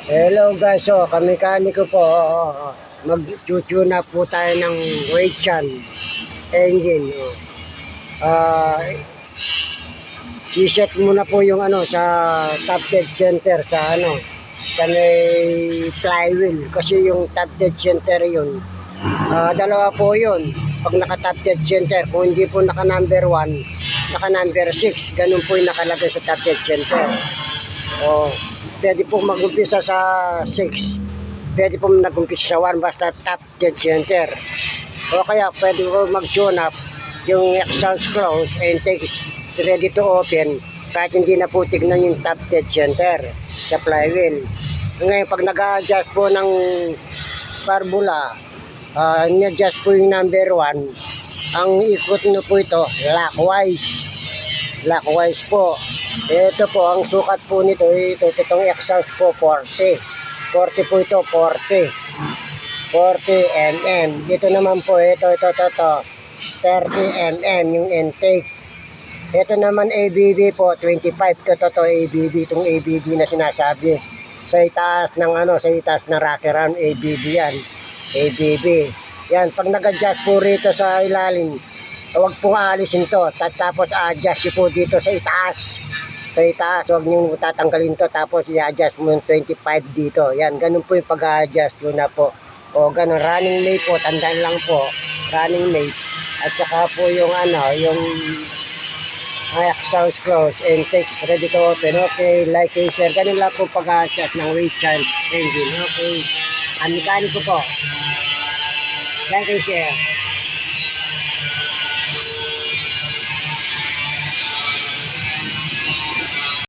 Hello guys, so kamekaniko po, mag-tune up po tayo ng Weichai engine. Ah, i-set muna po yung sa top dead center sa may flywheel kasi yung top dead center yun. Dalawa po yun. Pag naka top dead center, kung hindi po naka number 1, naka number 6, ganun po yung nakalagay sa top dead center. Pwede po mag-umpisa sa 6. Pwede po mag-umpisa sa 1 basta top dead center. O kaya pwede po mag-tune up yung exhaust close and take ready to open kahit hindi na po tignan yung top dead center sa flywheel. Ngayon pag nag-adjust po ng barbula, ni-adjust po yung number 1, ang ikot nyo po ito clockwise po. Ito po ang sukat po nito, itong exhaust po 40 po ito, 40 mm. Dito naman po ito 30 mm yung intake. Ito naman ABB po 25 to ABB, itong ABB na sinasabi sa itaas ng sa itaas ng rocker arm, ABB yan, ABB yan. Pag nag-adjust po rito sa ilalim, huwag pong aalisin to, tapos adjust po dito sa itaas, huwag nyo tatanggalin to, tapos i-adjust mo yung 25 dito. Yan, ganun po yung pag-adjust yun na po. O ganun, running mate po, tandaan lang po, running mate. At saka po yung yung exhaust close and take ready to open. Okay, like and share. Ganun lang po pag-adjust ng Weichai engine. Okay, ang mekaniko po. Like and share.